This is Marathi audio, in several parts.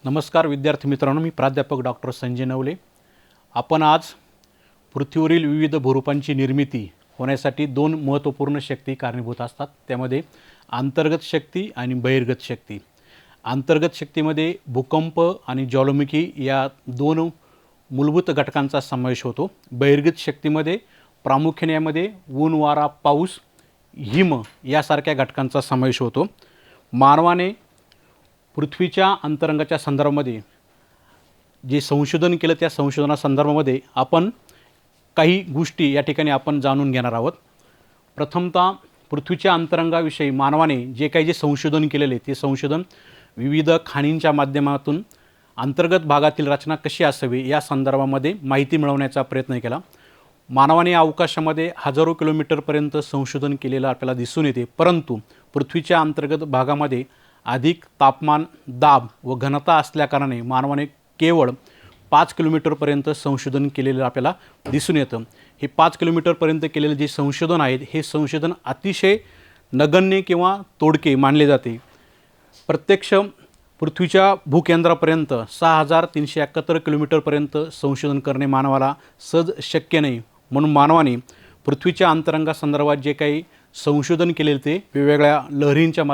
नमस्कार विद्यार्थी मित्रांनो, मी प्राध्यापक डॉक्टर संजय नवले. आपण आज पृथ्वीवरील विविध भूरूपांची निर्मिती होण्यासाठी दोन महत्त्वपूर्ण शक्ती कारणीभूत असतात. त्यामध्ये अंतर्गत शक्ती आणि बहिर्गत शक्ती. अंतर्गत शक्तीमध्ये भूकंप आणि ज्वालामुखी या दोन मूलभूत घटकांचा समावेश होतो. बहिर्गत शक्तीमध्ये प्रामुख्याने यामध्ये ऊन, वारा, पाऊस, हिम यासारख्या घटकांचा समावेश होतो. मानवाने पृथ्वीच्या अंतरंगाच्या संदर्भामध्ये जे संशोधन केलं त्या संशोधनासंदर्भामध्ये आपण काही गोष्टी या ठिकाणी आपण जाणून घेणार आहोत. प्रथमतः पृथ्वीच्या अंतरंगाविषयी मानवाने जे संशोधन केलेले ते संशोधन विविध खाणींच्या माध्यमातून अंतर्गत भागातील रचना कशी असावी या संदर्भामध्ये माहिती मिळवण्याचा प्रयत्न केला. मानवाने अवकाशामध्ये हजारो किलोमीटरपर्यंत संशोधन केलेलं आपल्याला दिसून येते, परंतु पृथ्वीच्या अंतर्गत भागामध्ये अधिक तापमान, दाब व घनता असल्याकारणाने मानवाने केवळ 5 किलोमीटरपर्यंत संशोधन केलेलं आपल्याला दिसून येतं. हे 5 किलोमीटरपर्यंत केलेले जे संशोधन आहे हे संशोधन अतिशय नगण्य किंवा तोडके मानले जाते. प्रत्यक्ष पृथ्वीच्या भूकेंद्रापर्यंत 6371 किलोमीटरपर्यंत संशोधन करणे मानवाला सहज शक्य नाही. म्हणून मानवाने पृथ्वीच्या अंतरंगासंदर्भात जे काही संशोधन केलेले ते वेगवेगळ्या लहरींच्या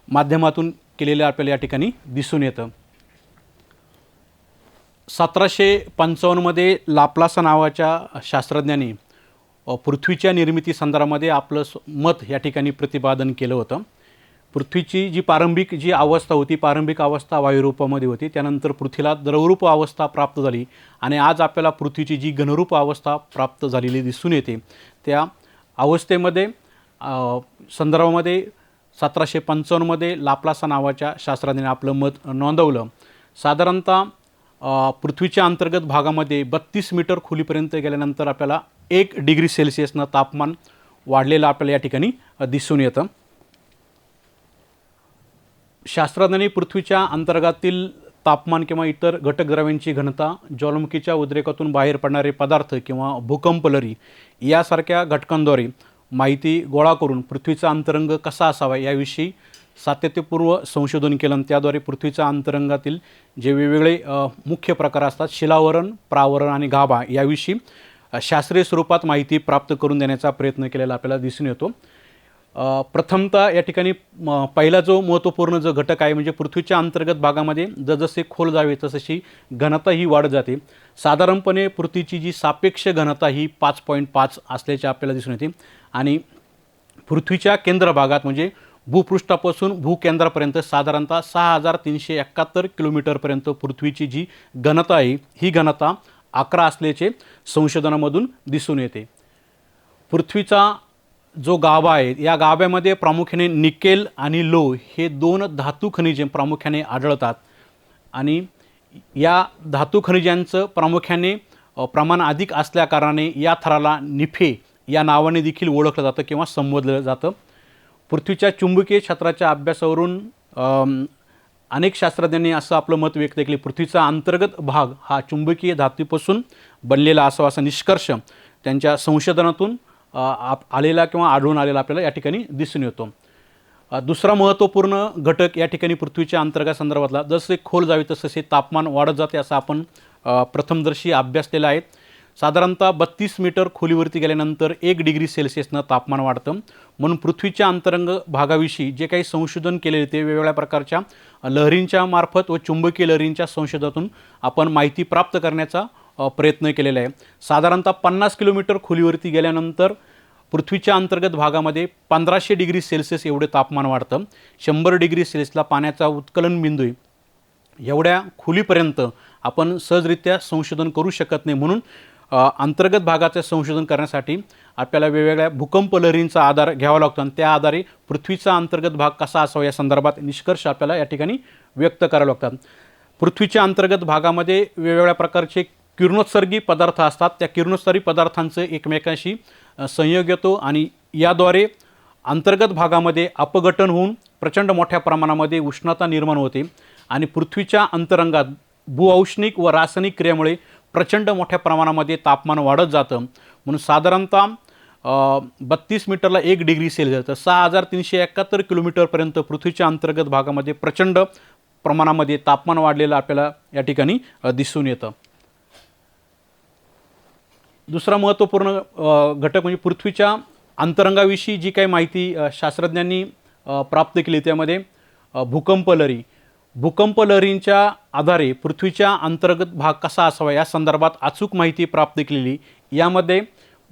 माध्यमातून केलेलं आपल्याला या ठिकाणी दिसून येतं. 1755 लाप्लास नावाच्या शास्त्रज्ञांनी पृथ्वीच्या निर्मिती संदर्भामध्ये आपलं मत या ठिकाणी प्रतिपादन केलं होतं. पृथ्वीची जी प्रारंभिक अवस्था होती, प्रारंभिक अवस्था वायुरूपामध्ये होती. त्यानंतर पृथ्वीला द्रवरूप अवस्था प्राप्त झाली आणि आज आपल्याला पृथ्वीची जी घनरूप अवस्था प्राप्त झालेली दिसून येते. त्या अवस्थेमध्ये संदर्भामध्ये 1755 लाप्लास नावाच्या शास्त्रज्ञाने आपलं मत नोंदवलं. साधारणतः पृथ्वीच्या अंतर्गत भागामध्ये 32 मीटर खोलीपर्यंत गेल्यानंतर आपल्याला 1 डिग्री सेल्सिअसनं तापमान वाढलेलं आपल्याला या ठिकाणी दिसून येतं. शास्त्रज्ञांनी पृथ्वीच्या अंतर्गातील तापमान किंवा इतर घटक द्रव्यांची घनता, ज्वालामुखीच्या उद्रेकातून बाहेर पडणारे पदार्थ किंवा भूकंप लहरी यासारख्या घटकांद्वारे माहिती गोळा करून पृथ्वीचा अंतरंग कसा असावा याविषयी सातत्यपूर्व संशोधन केलं. त्याद्वारे पृथ्वीच्या अंतरंगातील जे वेगवेगळे मुख्य प्रकार असतात, शिलावरण, प्रावरण आणि गाभा याविषयी शास्त्रीय स्वरूपात माहिती प्राप्त करून देण्याचा प्रयत्न केलेला आपल्याला दिसून येतो. प्रथमतः या ठिकाणी पहिला जो महत्त्वपूर्ण जो घटक आहे म्हणजे पृथ्वीच्या अंतर्गत भागामध्ये जसजसे खोल जावे तशी घनता ही वाढत जाते. साधारणपणे पृथ्वीची जी सापेक्ष घनता ही 5.5 असल्याचे आपल्याला दिसून येते आणि पृथ्वीच्या केंद्र भागात म्हणजे भूपृष्ठापासून भूकेंद्रापर्यंत साधारणतः 6371 किलोमीटरपर्यंत पृथ्वीची जी घनता आहे ही घनता 11 असल्याचे संशोधनामधून दिसून येते. पृथ्वीचा जो गाभा आहे या गाभ्यामध्ये प्रामुख्याने निकेल आणि लोह हे दोन धातू खनिजे प्रामुख्याने आढळतात आणि या धातू खनिजांचं प्रामुख्याने प्रमाण अधिक असल्याकारणाने या थराला निफे या नावाने देखील ओळखलं जातं किंवा संबोधलं जातं. पृथ्वीच्या चुंबकीय क्षेत्राच्या अभ्यासावरून अनेक शास्त्रज्ञांनी असं आपलं मत व्यक्त केले, पृथ्वीचा अंतर्गत भाग हा चुंबकीय धातूपासून बनलेला असा निष्कर्ष त्यांच्या संशोधनातून आलेला किंवा आढळून आलेला आपल्याला या ठिकाणी दिसून येतो. दुसरा महत्त्वपूर्ण घटक या ठिकाणी पृथ्वीच्या अंतर्गासंदर्भातला जसे खोल जावे तसे तापमान वाढत जाते असं आपण प्रथमदर्शी अभ्यासलेला आहे. साधारणतः 32 मीटर खोलीवरती गेल्यानंतर 1 डिग्री सेल्सिअसनं तापमान वाढतं. म्हणून पृथ्वीच्या अंतरंग भागाविषयी जे काही संशोधन केलेले ते वेगवेगळ्या प्रकारच्या लहरींच्या मार्फत व चुंबकीय लहरींच्या संशोधनातून आपण माहिती प्राप्त करण्याचा प्रयत्न केलेला आहे. साधारणतः 50 किलोमीटर खोलीवरती गेल्यानंतर पृथ्वीच्या अंतर्गत भागामध्ये 1500 डिग्री सेल्सिअस एवढे तापमान वाढतं. 100 डिग्री सेल्सिअसला पाण्याचा उत्कलन बिंदू एवढ्या खोलीपर्यंत आपण सहजरित्या संशोधन करू शकत नाही. म्हणून अंतर्गत भागाचे संशोधन करण्यासाठी आपल्याला वेगवेगळ्या भूकंप लहरींचा आधार घ्यावा लागतो आणि त्या आधारे पृथ्वीचा अंतर्गत भाग कसा असावा या संदर्भात निष्कर्ष आपल्याला या ठिकाणी व्यक्त करावे लागतात. पृथ्वीच्या अंतर्गत भागामध्ये वेगवेगळ्या प्रकारचे किरणोत्सर्गी पदार्थ असतात. त्या किरणोत्सर्गी पदार्थांचं एकमेकांशी संयोग येतो आणि याद्वारे अंतर्गत भागामध्ये अपघटन होऊन प्रचंड मोठ्या प्रमाणामध्ये उष्णता निर्माण होते आणि पृथ्वीच्या अंतरंगात भूऔष्णिक व रासायनिक क्रियेमुळे प्रचंड मोठ्या प्रमाणामध्ये तापमान वाढत जातं. म्हणून साधारणतः 32 मीटरला 1 डिग्री सेल्सिअस तर 6371 किलोमीटरपर्यंत पृथ्वीच्या अंतर्गत भागामध्ये प्रचंड प्रमाणामध्ये तापमान वाढलेलं आपल्याला या ठिकाणी दिसून येतं. दुसरा महत्त्वपूर्ण घटक म्हणजे पृथ्वीच्या अंतरंगाविषयी जी काही माहिती शास्त्रज्ञांनी प्राप्त केली त्यामध्ये भूकंप लहरी. भूकंप लहरींच्या आधारे पृथ्वीच्या अंतर्गत भाग कसा असावा या संदर्भात अचूक माहिती प्राप्त केलेली. यामध्ये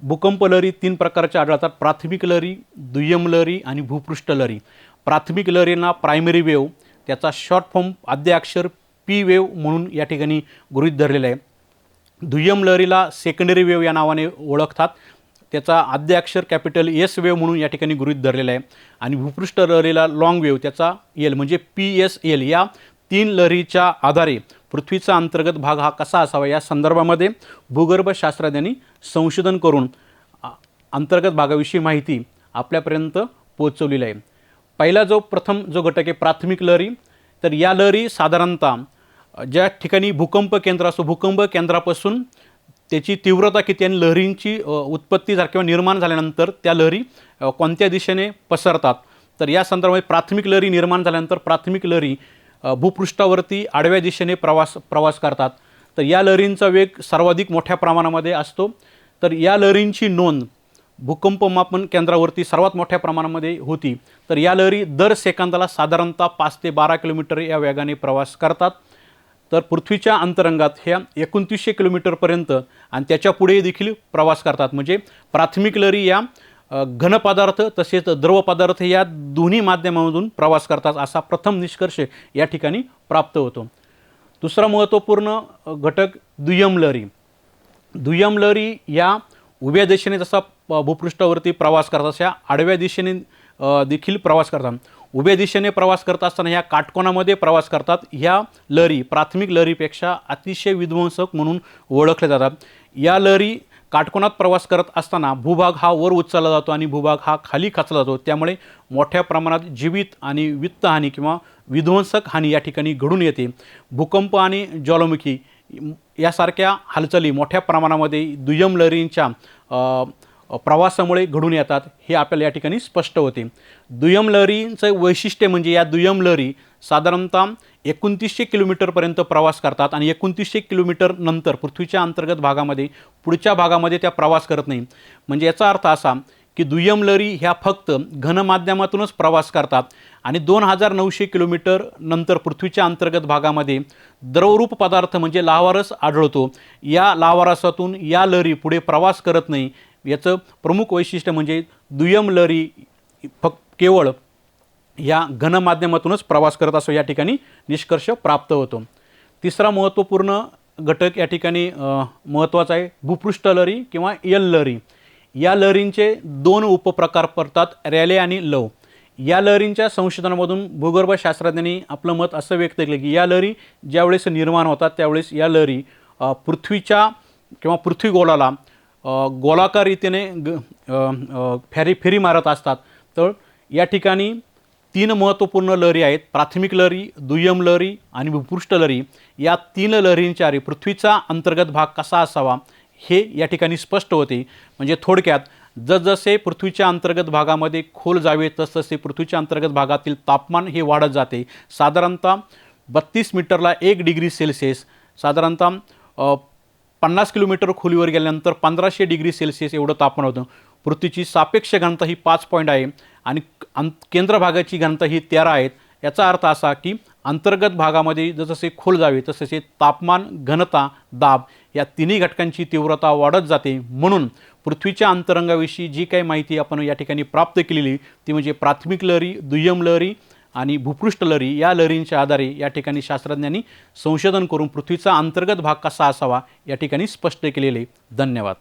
भूकंप लहरी 3 प्रकारच्या आढळतात: प्राथमिक लहरी, दुय्यम लहरी आणि भूपृष्ठ लहरी. प्राथमिक लहरींना प्रायमरी वेव्ह, त्याचा शॉर्ट फॉर्म आद्याक्षर पी वेव्ह म्हणून या ठिकाणी गृहीत धरलेला आहे. दुय्यम लहरीला सेकंडरी वेव्ह या नावाने ओळखतात, त्याचा आद्याक्षर कॅपिटल एस वेव्ह म्हणून या ठिकाणी गृहीत धरलेला आहे. आणि भूपृष्ठ लहरीला लॉंग वेव्ह, त्याचा एल म्हणजे PSL. या 3 लहरीच्या आधारे पृथ्वीचा अंतर्गत भाग हा कसा असावा या संदर्भामध्ये भूगर्भशास्त्रज्ञांनी संशोधन करून अंतर्गत भागाविषयी माहिती आपल्यापर्यंत पोहोचवलेली आहे. पहिला प्रथम जो घटक आहे प्राथमिक लहरी, तर या लहरी साधारणतः ज्या ठिकाणी भूकंप केंद्र असतो, भूकंप केंद्रापासून त्याची तीव्रता किती आणि लहरींची उत्पत्ती किंवा निर्माण झाल्यानंतर त्या लहरी कोणत्या दिशेने पसरतात, तर या संदर्भात प्राथमिक लहरी निर्माण झाल्यानंतर प्राथमिक लहरी भूपृष्ठावरती आडव्या दिशेने प्रवास करतात. तर या लहरींचा वेग सर्वाधिक मोठ्या प्रमाणामध्ये असतो. तर या लहरींची नोंद भूकंप मापन केंद्रावरती सर्वात मोठ्या प्रमाणामध्ये होती. तर या लहरी दर सेकंदाला साधारणतः 5 ते 12 किलोमीटर या वेगाने प्रवास करतात. तर पृथ्वीच्या अंतरंगात ह्या 2900 किलोमीटरपर्यंत आणि त्याच्या पुढे देखील प्रवास करतात. म्हणजे प्राथमिक लहरी या घन पदार्थ तसेच द्रव पदार्थ या दोन्ही माध्यमांमधून प्रवास करतात असा प्रथम निष्कर्ष या ठिकाणी प्राप्त होतो. दुसरा महत्त्वपूर्ण घटक दुय्यम लहरी. दुय्यम लहरी या उभ्या दिशेने जसा भूपृष्ठावरती प्रवास करतात अशा आडव्या दिशेने देखील प्रवास करतात. उभ्या दिशेने प्रवास करत असताना ह्या काटकोनामध्ये प्रवास करतात. ह्या लहरी प्राथमिक लहरीपेक्षा अतिशय विध्वंसक म्हणून ओळखल्या जातात. या लहरी काटकोनात प्रवास करत असताना भूभाग हा वर उचलला जातो आणि भूभाग हा खाली खेचला जातो. त्यामुळे मोठ्या प्रमाणात जीवित आणि वित्तहानी किंवा विध्वंसक हानी या ठिकाणी घडून येते. भूकंप आणि ज्वालामुखी यासारख्या हालचाली मोठ्या प्रमाणामध्ये दुय्यम लहरींच्या प्रवासामुळे घडून येतात हे आपल्याला या ठिकाणी स्पष्ट होते. दुय्यम लहरींचं वैशिष्ट्य म्हणजे या दुय्यम लहरी साधारणतः 2900 किलोमीटरपर्यंत प्रवास करतात आणि 2900 किलोमीटर नंतर पृथ्वीच्या अंतर्गत भागामध्ये पुढच्या भागामध्ये त्या प्रवास करत नाही. म्हणजे याचा अर्थ असा की दुय्यम लहरी ह्या फक्त घनमाध्यमातूनच प्रवास करतात आणि 2900 किलोमीटर नंतर पृथ्वीच्या अंतर्गत भागामध्ये द्रवरूप पदार्थ म्हणजे लावारस आढळतो. या लावारसातून या लहरी पुढे प्रवास करत नाही. याचं प्रमुख वैशिष्ट्य म्हणजे दुय्यम लहरी केवळ या घनमाध्यमातूनच प्रवास करत असो या ठिकाणी निष्कर्ष प्राप्त होतो. तिसरा महत्त्वपूर्ण घटक या ठिकाणी महत्त्वाचा आहे भूपृष्ठ लहरी किंवा एल लहरी. या लहरींचे 2 उपप्रकार पडतात, रॅले आणि लव. या लहरींच्या संशोधनामधून भूगर्भशास्त्रज्ञांनी आपलं मत असं व्यक्त केलं की या लहरी ज्यावेळेस निर्माण होतात त्यावेळेस या लहरी पृथ्वीच्या किंवा पृथ्वीगोलाला गोलाकार रीतीने फेरी मारत असतात. तर या ठिकाणी 3 महत्त्वपूर्ण लहरी आहेत, प्राथमिक लहरी, दुय्यम लहरी आणि भूपृष्ठ लहरी. या 3 लहरींच्या आधारे पृथ्वीचा अंतर्गत भाग कसा असावा हे या ठिकाणी स्पष्ट होते. म्हणजे थोडक्यात जसजसे पृथ्वीच्या अंतर्गत भागामध्ये खोल जावे तसतसे पृथ्वीच्या अंतर्गत भागातील तापमान हे वाढत जाते. साधारणतः 32 मीटरला 1 डिग्री सेल्सिअस, साधारणतः 50 किलोमीटर खोलीवर गेल्यानंतर 1500 डिग्री सेल्सिअस एवढं तापमान होतं. पृथ्वीची सापेक्ष घनता ही 5 पॉईंट आहे आणि केंद्र भागाची घनता ही 13 आहेत. याचा अर्थ असा की अंतर्गत भागामध्ये जसजसे खोल जावे तसतसे तापमान, घनता, दाब या तिन्ही घटकांची तीव्रता वाढत जाते. म्हणून पृथ्वीच्या अंतरंगाविषयी जी काही माहिती आपण या ठिकाणी प्राप्त केलेली ती म्हणजे प्राथमिक लहरी, दुय्यम लहरी आणि भूपृष्ठ लहरी या लहरींच्या आधारे या ठिकाणी शास्त्रज्ञांनी संशोधन करून पृथ्वीचा अंतर्गत भाग कसा असावा या ठिकाणी स्पष्ट केलेले. धन्यवाद.